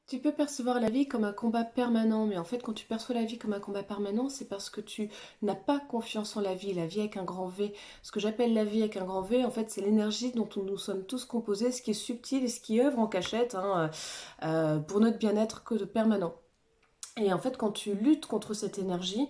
Tu peux percevoir la vie comme un combat permanent, mais en fait, quand tu perçois la vie comme un combat permanent, c'est parce que tu n'as pas confiance en la vie avec un grand V. Ce que j'appelle la vie avec un grand V, en fait, c'est l'énergie dont nous sommes tous composés, ce qui est subtil et ce qui œuvre en cachette pour notre bien-être que de permanent. Et en fait, quand tu luttes contre cette énergie,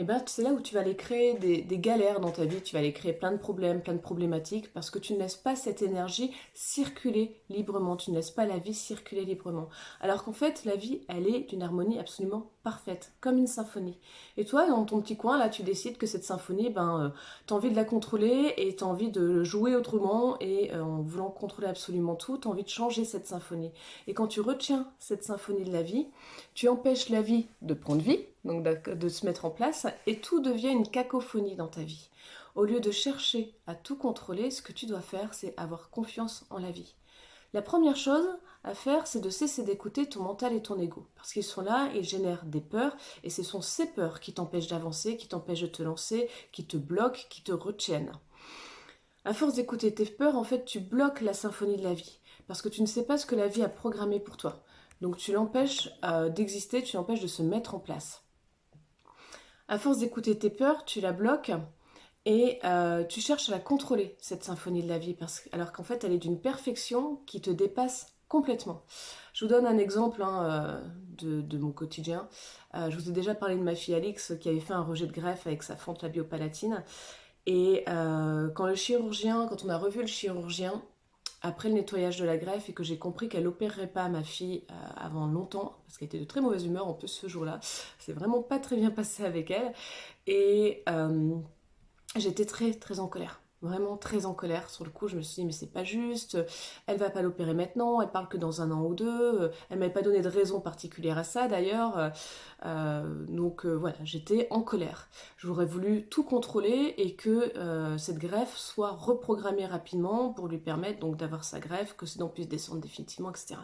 eh ben, c'est là où tu vas aller créer des galères dans ta vie, tu vas aller créer plein de problèmes, plein de problématiques, parce que tu ne laisses pas cette énergie circuler librement, tu ne laisses pas la vie circuler librement. Alors qu'en fait, la vie, elle est d'une harmonie absolument parfaite, comme une symphonie. Et toi, dans ton petit coin, là, tu décides que cette symphonie, tu as envie de la contrôler et tu as envie de jouer autrement, et en voulant contrôler absolument tout, tu as envie de changer cette symphonie. Et quand tu retiens cette symphonie de la vie, tu empêches la vie de prendre vie, donc de se mettre en place, et tout devient une cacophonie dans ta vie. Au lieu de chercher à tout contrôler, ce que tu dois faire, c'est avoir confiance en la vie. La première chose à faire, c'est de cesser d'écouter ton mental et ton ego. Parce qu'ils sont là, ils génèrent des peurs, et ce sont ces peurs qui t'empêchent d'avancer, qui t'empêchent de te lancer, qui te bloquent, qui te retiennent. À force d'écouter tes peurs, en fait, tu bloques la symphonie de la vie. Parce que tu ne sais pas ce que la vie a programmé pour toi. Donc tu l'empêches d'exister, tu l'empêches de se mettre en place. À force d'écouter tes peurs, tu la bloques et tu cherches à la contrôler, cette symphonie de la vie, alors qu'en fait elle est d'une perfection qui te dépasse complètement. Je vous donne un exemple de mon quotidien. Je vous ai déjà parlé de ma fille Alix qui avait fait un rejet de greffe avec sa fente labiopalatine. Et quand on a revu le chirurgien, après le nettoyage de la greffe et que j'ai compris qu'elle n'opérerait pas ma fille avant longtemps, parce qu'elle était de très mauvaise humeur en plus ce jour-là, c'est vraiment pas très bien passé avec elle, et j'étais très très en colère. Vraiment très en colère. Sur le coup, je me suis dit, mais c'est pas juste, elle va pas l'opérer maintenant, elle parle que dans un an ou deux, elle m'avait pas donné de raison particulière à ça d'ailleurs. Voilà, j'étais en colère. J'aurais voulu tout contrôler et que cette greffe soit reprogrammée rapidement pour lui permettre donc d'avoir sa greffe, que ses dents puissent descendre définitivement, etc.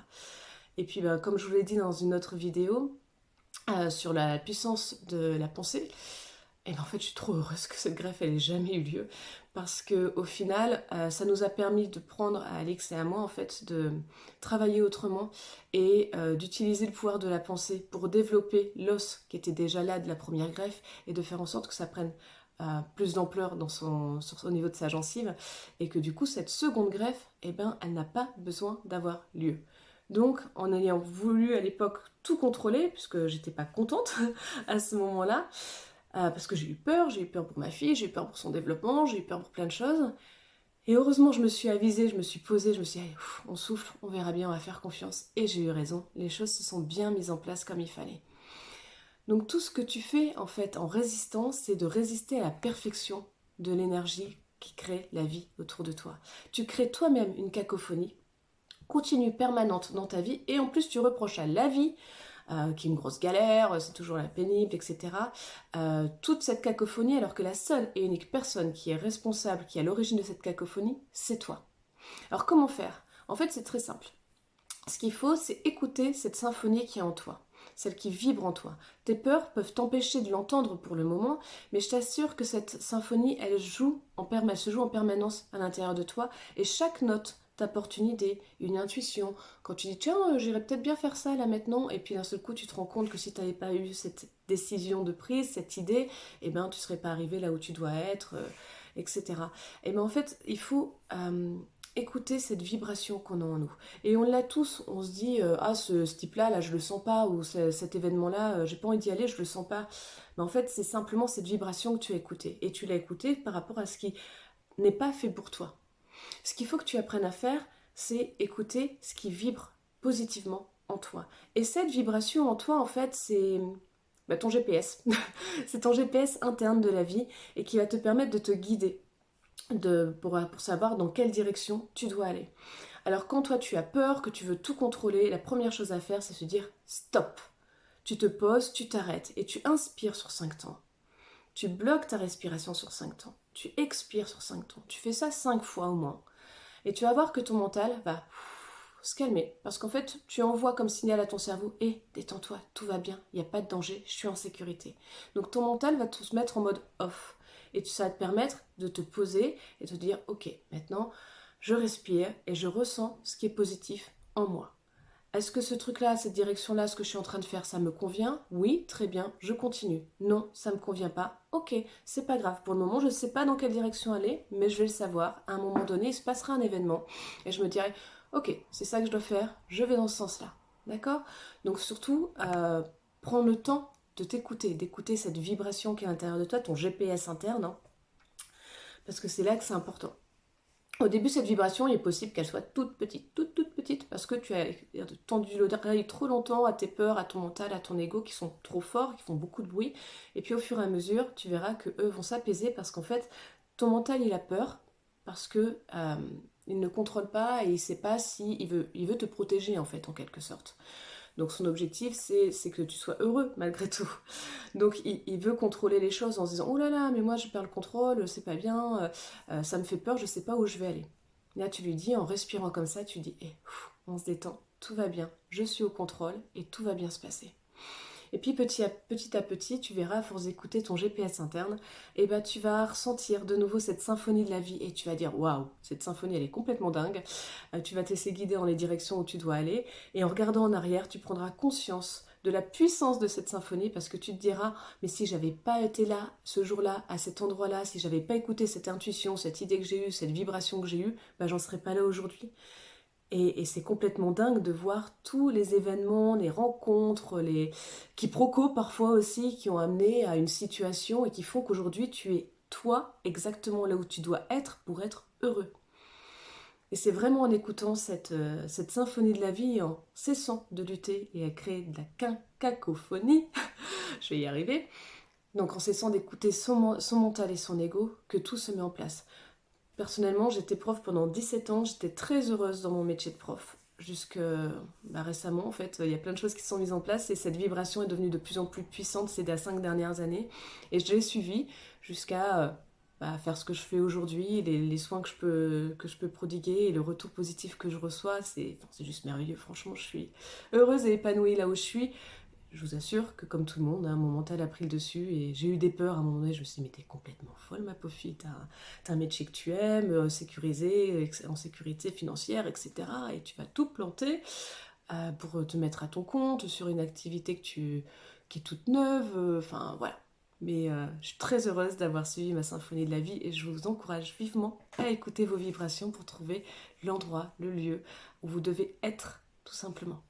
Et puis, comme je vous l'ai dit dans une autre vidéo, sur la puissance de la pensée, et en fait, je suis trop heureuse que cette greffe ait jamais eu lieu parce que au final, ça nous a permis de prendre à Alix et à moi en fait de travailler autrement et d'utiliser le pouvoir de la pensée pour développer l'os qui était déjà là de la première greffe et de faire en sorte que ça prenne plus d'ampleur au niveau de sa gencive et que du coup cette seconde greffe, elle n'a pas besoin d'avoir lieu. Donc, en ayant voulu à l'époque tout contrôler, puisque j'étais pas contente à ce moment-là, parce que j'ai eu peur pour ma fille, j'ai eu peur pour son développement, j'ai eu peur pour plein de choses. Et heureusement, je me suis avisée, je me suis posée, je me suis dit, allez, on souffle, on verra bien, on va faire confiance. Et j'ai eu raison, les choses se sont bien mises en place comme il fallait. Donc tout ce que tu fais en fait en résistance, c'est de résister à la perfection de l'énergie qui crée la vie autour de toi. Tu crées toi-même une cacophonie continue, permanente dans ta vie, et en plus tu reproches à la vie qui est une grosse galère, c'est toujours la pénible, etc. Toute cette cacophonie, alors que la seule et unique personne qui est responsable, qui est à l'origine de cette cacophonie, c'est toi. Alors comment faire? En fait, c'est très simple. Ce qu'il faut, c'est écouter cette symphonie qui est en toi, celle qui vibre en toi. Tes peurs peuvent t'empêcher de l'entendre pour le moment, mais je t'assure que cette symphonie, elle se joue en permanence à l'intérieur de toi, et chaque note t'apporte une idée, une intuition. Quand tu dis tiens, j'irais peut-être bien faire ça là maintenant, et puis d'un seul coup tu te rends compte que si tu n'avais pas eu cette décision de prise, cette idée, tu ne serais pas arrivé là où tu dois être, etc. Et bien en fait, il faut écouter cette vibration qu'on a en nous. Et on l'a tous, on se dit ce type-là, là je le sens pas, ou cet événement-là, j'ai pas envie d'y aller, je le sens pas. Mais en fait, c'est simplement cette vibration que tu as écoutée. Et tu l'as écoutée par rapport à ce qui n'est pas fait pour toi. Ce qu'il faut que tu apprennes à faire, c'est écouter ce qui vibre positivement en toi. Et cette vibration en toi, en fait, c'est ton GPS. C'est ton GPS interne de la vie et qui va te permettre de te guider pour savoir dans quelle direction tu dois aller. Alors quand toi tu as peur, que tu veux tout contrôler, la première chose à faire c'est se dire stop. Tu te poses, tu t'arrêtes et tu inspires sur 5 temps. Tu bloques ta respiration sur 5 temps. Tu expires sur 5 temps. Tu fais ça 5 fois au moins. Et tu vas voir que ton mental va se calmer. Parce qu'en fait, tu envoies comme signal à ton cerveau, hé, détends-toi, tout va bien, il n'y a pas de danger, je suis en sécurité. Donc ton mental va se mettre en mode off. Et ça va te permettre de te poser et de te dire, ok, maintenant, je respire et je ressens ce qui est positif en moi. Est-ce que ce truc-là, cette direction-là, ce que je suis en train de faire, ça me convient? Oui, très bien, je continue. Non, ça me convient pas. Ok, c'est pas grave. Pour le moment, je ne sais pas dans quelle direction aller, mais je vais le savoir. À un moment donné, il se passera un événement et je me dirai, ok, c'est ça que je dois faire, je vais dans ce sens-là. D'accord? Donc surtout, prends le temps de t'écouter, d'écouter cette vibration qui est à l'intérieur de toi, ton GPS interne, hein, parce que c'est là que c'est important. Au début, cette vibration, il est possible qu'elle soit toute petite, parce que tu as tendu l'oreille trop longtemps à tes peurs, à ton mental, à ton ego, qui sont trop forts, qui font beaucoup de bruit. Et puis au fur et à mesure, tu verras que eux vont s'apaiser, parce qu'en fait, ton mental, il a peur, parce que il ne contrôle pas et il ne sait pas si il veut te protéger, en fait, en quelque sorte. Donc son objectif, c'est que tu sois heureux, malgré tout. Donc il veut contrôler les choses en se disant, oh là là, mais moi je perds le contrôle, c'est pas bien, ça me fait peur, je sais pas où je vais aller. Là tu lui dis, en respirant comme ça, tu dis, on se détend, tout va bien, je suis au contrôle et tout va bien se passer. Et puis petit à petit, tu verras, à force d'écouter ton GPS interne, et ben tu vas ressentir de nouveau cette symphonie de la vie et tu vas dire waouh, cette symphonie elle est complètement dingue. Tu vas te laisser guider dans les directions où tu dois aller et en regardant en arrière, tu prendras conscience de la puissance de cette symphonie parce que tu te diras mais si j'avais pas été là ce jour-là, à cet endroit-là, si j'avais pas écouté cette intuition, cette idée que j'ai eue, cette vibration que j'ai eue, ben j'en serais pas là aujourd'hui. Et c'est complètement dingue de voir tous les événements, les rencontres, les quiproquos parfois aussi qui ont amené à une situation et qui font qu'aujourd'hui tu es toi exactement là où tu dois être pour être heureux. Et c'est vraiment en écoutant cette symphonie de la vie, en cessant de lutter et à créer de la cacophonie, je vais y arriver, donc en cessant d'écouter son mental et son ego, que tout se met en place. Personnellement, j'étais prof pendant 17 ans, j'étais très heureuse dans mon métier de prof. Jusque récemment, en fait, il y a plein de choses qui se sont mises en place et cette vibration est devenue de plus en plus puissante ces 5 dernières années. Et je l'ai suivie jusqu'à faire ce que je fais aujourd'hui, les soins que je peux prodiguer et le retour positif que je reçois. C'est juste merveilleux, franchement, je suis heureuse et épanouie là où je suis. Je vous assure que comme tout le monde, hein, mon mental a pris le dessus et j'ai eu des peurs à un moment donné. Je me suis dit, mais t'es complètement folle ma pauvre fille, t'as un métier que tu aimes, sécurisé, en sécurité financière, etc. Et tu vas tout planter pour te mettre à ton compte sur une activité qui est toute neuve, enfin voilà. Mais je suis très heureuse d'avoir suivi ma symphonie de la vie et je vous encourage vivement à écouter vos vibrations pour trouver l'endroit, le lieu où vous devez être tout simplement.